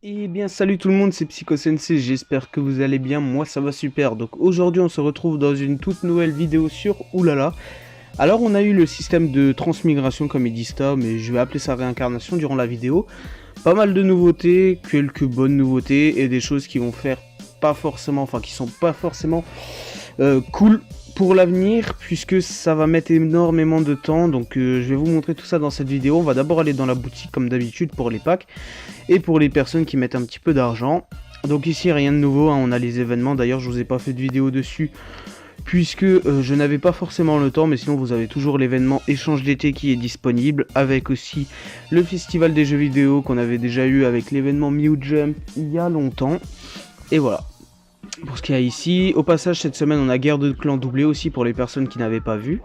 Eh bien salut tout le monde, c'est Psycho Sensei, j'espère que vous allez bien, moi ça va super. Donc aujourd'hui on se retrouve dans une toute nouvelle vidéo sur Oulala. Alors on a eu le système de transmigration comme ils disent ça, mais je vais appeler ça réincarnation durant la vidéo. Pas mal de nouveautés, quelques bonnes nouveautés et des choses qui vont faire pas forcément, enfin qui sont pas forcément cool pour l'avenir, puisque ça va mettre énormément de temps. Donc je vais vous montrer tout ça dans cette vidéo. On va d'abord aller dans la boutique comme d'habitude pour les packs et pour les personnes qui mettent un petit peu d'argent. Donc ici rien de nouveau, hein, on a les événements. D'ailleurs je vous ai pas fait de vidéo dessus puisque je n'avais pas forcément le temps, mais sinon vous avez toujours l'événement échange d'été qui est disponible, avec aussi le festival des jeux vidéo qu'on avait déjà eu avec l'événement Mew Jump il y a longtemps. Et voilà pour ce qu'il y a ici. Au passage cette semaine on a guerre de clans doublé aussi pour les personnes qui n'avaient pas vu.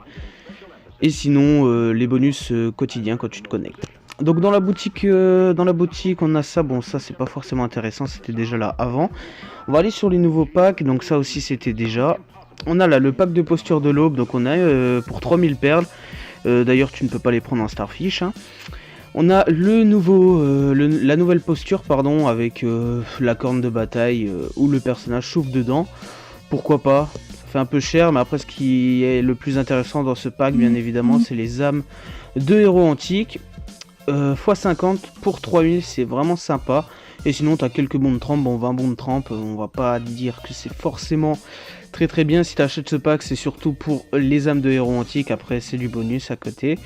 Et sinon les bonus quotidiens quand tu te connectes. Donc dans la boutique on a ça, bon ça c'est pas forcément intéressant, c'était déjà là avant. On va aller sur les nouveaux packs, donc ça aussi c'était déjà. On a là le pack de posture de l'aube, donc on a pour 3000 perles. D'ailleurs tu ne peux pas les prendre en Starfish, hein. On a le nouveau, la nouvelle posture pardon, avec la corne de bataille où le personnage souffle dedans. Pourquoi pas, ça fait un peu cher, mais après ce qui est le plus intéressant dans ce pack bien évidemment c'est les âmes de héros antiques. x50 pour 3000, c'est vraiment sympa. Et sinon t'as quelques bons de trempe, bon 20 bons de trempe, on va pas dire que c'est forcément très bien. Si t'achètes ce pack c'est surtout pour les âmes de héros antiques, après c'est du bonus à côté.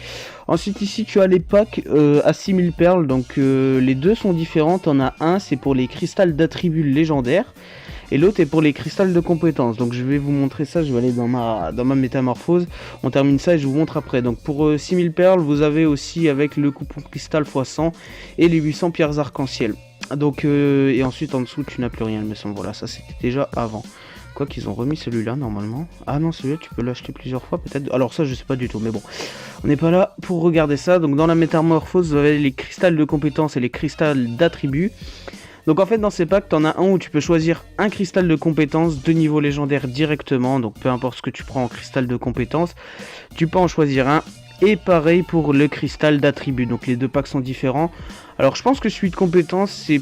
Ensuite ici tu as les packs à 6000 perles, donc les deux sont différents. T'en as un c'est pour les cristals d'attributs légendaires et l'autre est pour les cristals de compétences. Donc je vais vous montrer ça, je vais aller dans ma métamorphose, on termine ça et je vous montre après. Donc pour 6000 perles vous avez aussi avec le coupon cristal x100 et les 800 pierres arc-en-ciel. Donc et ensuite en dessous tu n'as plus rien il me semble, voilà ça c'était déjà avant. Quoi qu'ils ont remis celui-là normalement. Ah non, celui-là tu peux l'acheter plusieurs fois peut-être. Alors ça je sais pas du tout, mais bon. On n'est pas là pour regarder ça. Donc dans la métamorphose vous avez les cristals de compétences et les cristals d'attributs. Donc en fait dans ces packs t'en as un où tu peux choisir un cristal de compétence de niveau légendaire directement. Donc peu importe ce que tu prends en cristal de compétence, tu peux en choisir un. Et pareil pour le cristal d'attribut. Donc les deux packs sont différents. Alors je pense que celui de compétence c'est,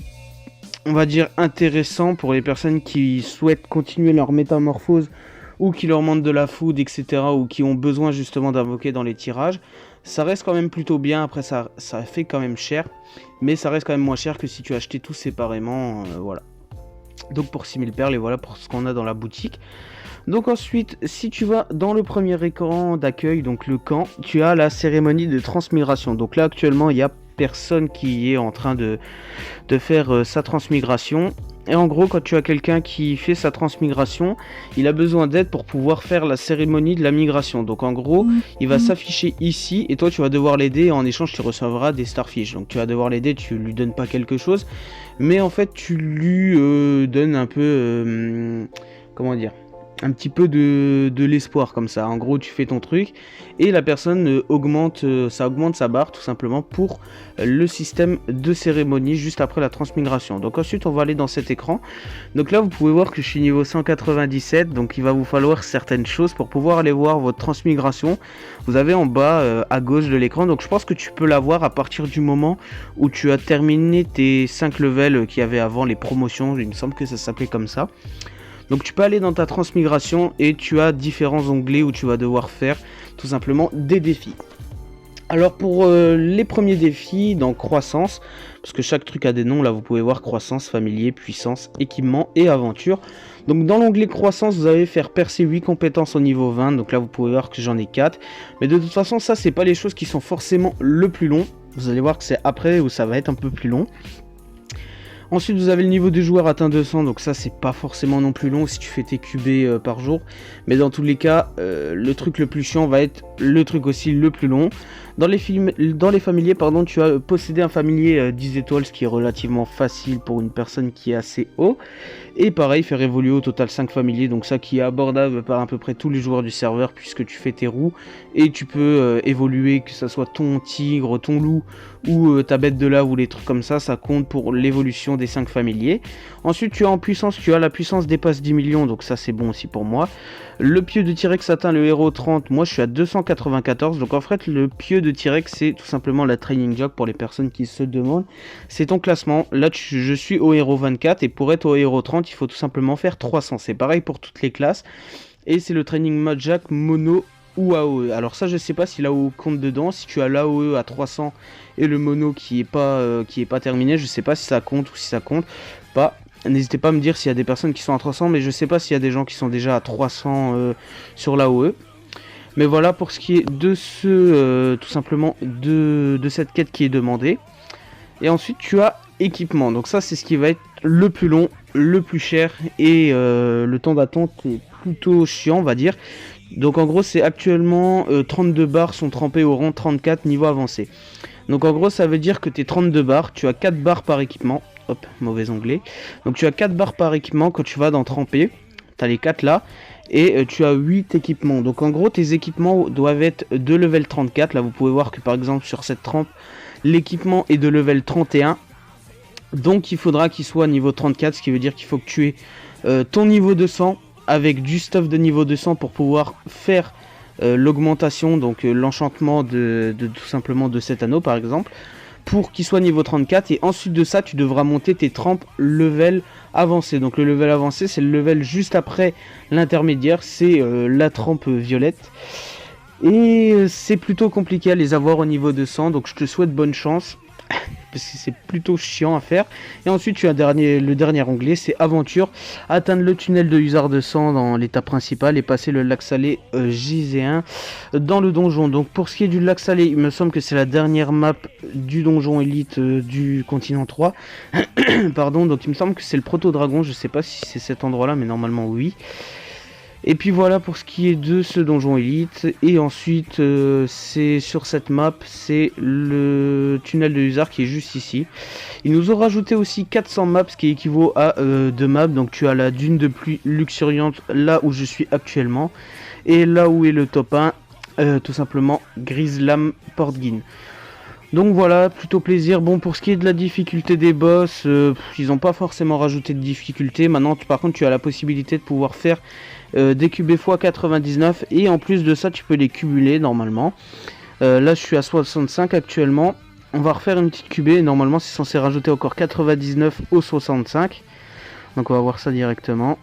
on va dire, intéressant pour les personnes qui souhaitent continuer leur métamorphose ou qui leur manquent de la food, etc. ou qui ont besoin justement d'invoquer dans les tirages. Ça reste quand même plutôt bien, après ça fait quand même cher, mais ça reste quand même moins cher que si tu achetais tout séparément, voilà. Donc pour 6000 perles, et voilà pour ce qu'on a dans la boutique. Donc ensuite, si tu vas dans le premier écran d'accueil, donc le camp, tu as la cérémonie de transmigration. Donc là actuellement il y a personne qui est en train de faire sa transmigration. Et en gros quand tu as quelqu'un qui fait sa transmigration, il a besoin d'aide pour pouvoir faire la cérémonie de la migration. Donc en gros il va s'afficher ici et toi tu vas devoir l'aider, et en échange tu recevras des starfish. Donc tu vas devoir l'aider, tu lui donnes pas quelque chose, mais en fait tu lui donnes un peu comment dire, un petit peu de l'espoir comme ça. En gros tu fais ton truc et la personne augmente, ça augmente sa barre tout simplement pour le système de cérémonie juste après la transmigration. Donc ensuite on va aller dans cet écran. Donc là vous pouvez voir que je suis niveau 197, donc il va vous falloir certaines choses pour pouvoir aller voir votre transmigration. Vous avez en bas à gauche de l'écran, donc je pense que tu peux l'avoir à partir du moment où tu as terminé tes 5 levels qu'il y avait avant les promotions, il me semble que ça s'appelait comme ça. Donc tu peux aller dans ta transmigration et tu as différents onglets où tu vas devoir faire tout simplement des défis. Alors pour les premiers défis, dans croissance, parce que chaque truc a des noms, là vous pouvez voir croissance, familier, puissance, équipement et aventure. Donc dans l'onglet croissance vous allez faire percer 8 compétences au niveau 20, donc là vous pouvez voir que j'en ai 4. Mais de toute façon ça c'est pas les choses qui sont forcément le plus long, vous allez voir que c'est après où ça va être un peu plus long. Ensuite vous avez le niveau des joueurs atteint 200, donc ça c'est pas forcément non plus long si tu fais tes QB par jour. Mais dans tous les cas, le truc le plus chiant va être le truc aussi le plus long. Dans les familiers, pardon, tu as possédé un familier 10 étoiles, ce qui est relativement facile pour une personne qui est assez haut. Et pareil, faire évoluer au total 5 familiers, donc ça qui est abordable par à peu près tous les joueurs du serveur puisque tu fais tes roues. Et tu peux évoluer, que ça soit ton tigre, ton loup ou ta bête de lave ou les trucs comme ça compte pour l'évolution des 5 familiers. Ensuite tu as en puissance, tu as la puissance dépasse 10 millions, donc ça c'est bon aussi pour moi. Le pied de T-Rex atteint le héros 30, moi je suis à 194. Donc en fait le pieu de T-Rex c'est tout simplement la training jog pour les personnes qui se demandent. C'est ton classement, là je suis au héros 24 et pour être au héros 30 il faut tout simplement faire 300. C'est pareil pour toutes les classes et c'est le training mode Jack mono ou AOE. Alors ça je sais pas si l'AOE compte dedans, si tu as l'AOE à 300 et le mono qui est pas terminé, je sais pas si ça compte ou si ça compte pas. N'hésitez pas à me dire s'il y a des personnes qui sont à 300, mais je sais pas s'il y a des gens qui sont déjà à 300 sur l'AOE. Mais voilà pour ce qui est de ce tout simplement de cette quête qui est demandée. Et ensuite tu as équipement, donc ça c'est ce qui va être le plus long, le plus cher et le temps d'attente est plutôt chiant on va dire. Donc en gros c'est actuellement 32 barres sont trempées au rang 34 niveau avancé. Donc en gros ça veut dire que tes 32 barres, tu as 4 barres par équipement. Hop, mauvais onglet. Donc tu as 4 barres par équipement quand tu vas dans tremper. Tu as les 4 là. Et tu as 8 équipements. Donc en gros tes équipements doivent être de level 34. Là vous pouvez voir que par exemple sur cette trempe, l'équipement est de level 31. Donc il faudra qu'il soit niveau 34. Ce qui veut dire qu'il faut que tu aies ton niveau 200 avec du stuff de niveau 200 pour pouvoir faire l'augmentation. Donc l'enchantement de tout simplement de cet anneau par exemple. Pour qu'il soit niveau 34 et ensuite de ça tu devras monter tes trempes level avancé. Donc le level avancé c'est le level juste après l'intermédiaire, c'est la trempe violette et c'est plutôt compliqué à les avoir au niveau 200 donc je te souhaite bonne chance parce que c'est plutôt chiant à faire. Et ensuite tu as le dernier onglet, c'est aventure, atteindre le tunnel de Hussard de Sang dans l'état principal et passer le lac salé JZ1 dans le donjon. Donc pour ce qui est du lac salé, il me semble que c'est la dernière map du donjon élite du continent 3. Pardon, donc il me semble que c'est le proto dragon, je sais pas si c'est cet endroit là mais normalement oui. Et puis voilà pour ce qui est de ce donjon élite. Et ensuite c'est sur cette map, c'est le tunnel de Hussard qui est juste ici. Ils nous ont rajouté aussi 400 maps, ce qui équivaut à 2 maps. Donc tu as la dune de pluie luxuriante là où je suis actuellement. Et là où est le top 1, tout simplement Grislam Portgin. Donc voilà, plutôt plaisir. Bon, pour ce qui est de la difficulté des boss, ils n'ont pas forcément rajouté de difficulté. Maintenant, par contre, tu as la possibilité de pouvoir faire des QB x 99. Et en plus de ça, tu peux les cumuler normalement. Là, je suis à 65 actuellement. On va refaire une petite QB. Normalement, c'est censé rajouter encore 99 au 65. Donc on va voir ça directement.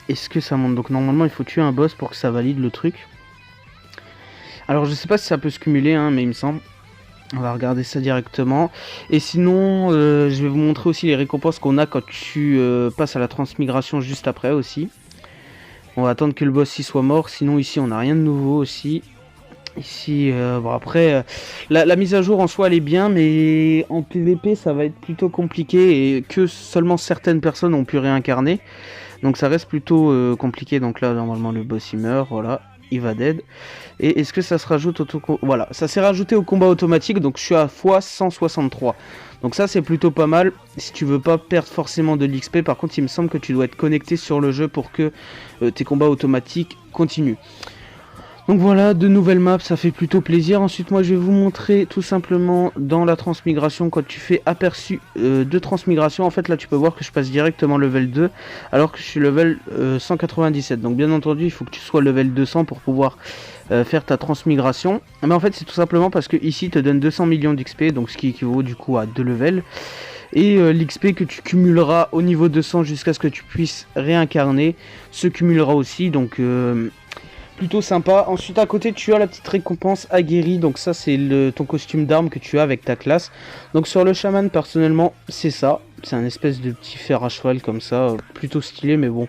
Est-ce que ça monte? Donc normalement, il faut tuer un boss pour que ça valide le truc. Alors, je sais pas si ça peut se cumuler, hein, mais il me semble. On va regarder ça directement. Et sinon, je vais vous montrer aussi les récompenses qu'on a quand tu passes à la transmigration juste après aussi. On va attendre que le boss y soit mort. Sinon ici on n'a rien de nouveau aussi. Ici, bon après, la mise à jour en soi elle est bien. Mais en PVP ça va être plutôt compliqué. Et que seulement certaines personnes ont pu réincarner. Donc ça reste plutôt compliqué. Donc là normalement le boss il meurt, voilà. Il va dead. Et est-ce que ça se rajoute voilà, ça s'est rajouté au combat automatique. Donc je suis à x163. Donc ça c'est plutôt pas mal. Si tu veux pas perdre forcément de l'XP. Par contre il me semble que tu dois être connecté sur le jeu pour que tes combats automatiques continuent. Donc voilà, de nouvelles maps, ça fait plutôt plaisir. Ensuite moi je vais vous montrer tout simplement dans la transmigration, quand tu fais aperçu de transmigration, en fait là tu peux voir que je passe directement level 2 alors que je suis level 197. Donc bien entendu il faut que tu sois level 200 pour pouvoir faire ta transmigration. Mais en fait c'est tout simplement parce que ici te donne 200 millions d'XP, donc ce qui équivaut du coup à 2 levels. Et l'XP que tu cumuleras au niveau 200 jusqu'à ce que tu puisses réincarner se cumulera aussi, donc plutôt sympa. Ensuite à côté tu as la petite récompense aguerri, donc ça c'est ton costume d'arme que tu as avec ta classe. Donc sur le chaman personnellement c'est ça, c'est un espèce de petit fer à cheval comme ça, plutôt stylé, mais bon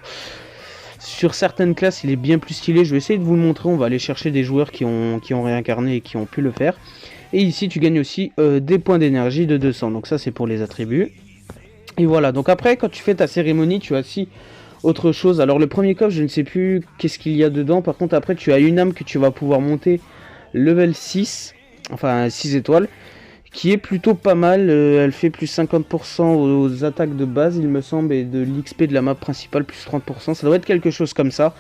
sur certaines classes il est bien plus stylé. Je vais essayer de vous le montrer, on va aller chercher des joueurs qui ont réincarné et qui ont pu le faire. Et ici tu gagnes aussi des points d'énergie de 200, donc ça c'est pour les attributs. Et voilà, donc après quand tu fais ta cérémonie tu as aussi autre chose. Alors le premier coffre je ne sais plus qu'est-ce qu'il y a dedans. Par contre après tu as une âme que tu vas pouvoir monter level 6, enfin 6 étoiles, qui est plutôt pas mal. Elle fait plus 50% aux attaques de base il me semble, et de l'XP de la map principale plus 30%. Ça doit être quelque chose comme ça.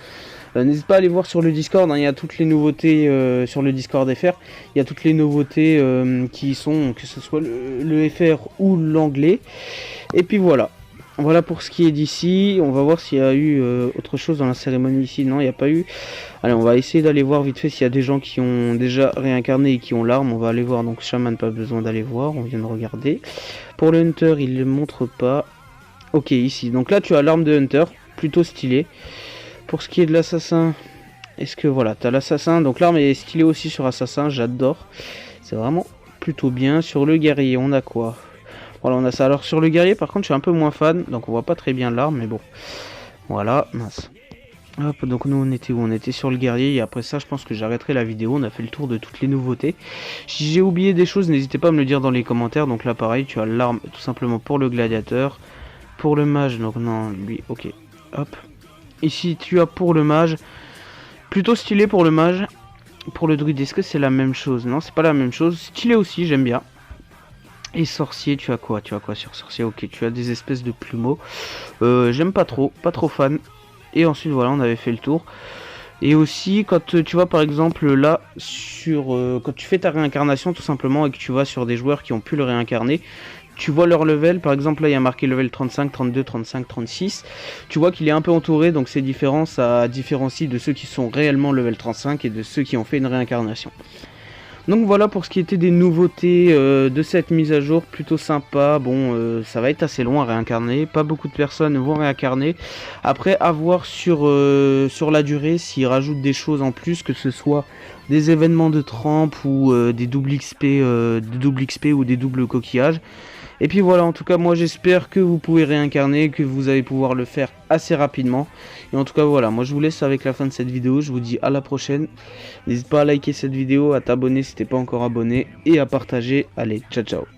N'hésite pas à aller voir sur le Discord, hein, il y a toutes les nouveautés sur le Discord FR. Il y a toutes les nouveautés qui sont, que ce soit le FR ou l'anglais. Et puis voilà. Voilà pour ce qui est d'ici. On va voir s'il y a eu autre chose dans la cérémonie ici. Non, il n'y a pas eu. Allez, on va essayer d'aller voir vite fait s'il y a des gens qui ont déjà réincarné et qui ont l'arme. On va aller voir. Donc Shaman, pas besoin d'aller voir. On vient de regarder. Pour le Hunter, il ne le montre pas. Ok, ici. Donc là, tu as l'arme de Hunter. Plutôt stylé. Pour ce qui est de l'assassin, est-ce que voilà, tu as l'assassin. Donc l'arme est stylée aussi sur assassin. J'adore. C'est vraiment plutôt bien. Sur le guerrier, on a quoi? Voilà, on a ça. Alors sur le guerrier, par contre, je suis un peu moins fan. Donc on voit pas très bien l'arme, mais bon. Voilà, mince. Hop, donc nous on était où? On était sur le guerrier. Et après ça, je pense que j'arrêterai la vidéo. On a fait le tour de toutes les nouveautés. Si j'ai oublié des choses, n'hésitez pas à me le dire dans les commentaires. Donc là, pareil, tu as l'arme tout simplement pour le gladiateur. Pour le mage, donc non, lui, ok. Hop. Ici, tu as pour le mage. Plutôt stylé pour le mage. Pour le druide, est-ce que c'est la même chose? Non, c'est pas la même chose. Stylé aussi, j'aime bien. Et sorcier, tu as quoi? Tu as quoi sur sorcier? Ok, tu as des espèces de plumeaux. J'aime pas trop fan. Et ensuite, voilà, on avait fait le tour. Et aussi, quand tu vas par exemple là, quand tu fais ta réincarnation tout simplement et que tu vas sur des joueurs qui ont pu le réincarner, tu vois leur level. Par exemple, là, il y a marqué level 35, 32, 35, 36. Tu vois qu'il est un peu entouré, donc c'est différent. Ça différencie de ceux qui sont réellement level 35 et de ceux qui ont fait une réincarnation. Donc voilà pour ce qui était des nouveautés de cette mise à jour, plutôt sympa. Bon, ça va être assez long à réincarner, pas beaucoup de personnes vont réincarner. Après, à voir sur la durée s'ils rajoutent des choses en plus, que ce soit des événements de trempe ou des doubles XP, ou des doubles coquillages. Et puis voilà, en tout cas moi j'espère que vous pouvez réincarner, que vous allez pouvoir le faire assez rapidement. Et en tout cas voilà, moi je vous laisse avec la fin de cette vidéo, je vous dis à la prochaine. N'hésite pas à liker cette vidéo, à t'abonner si t'es pas encore abonné et à partager. Allez, ciao ciao.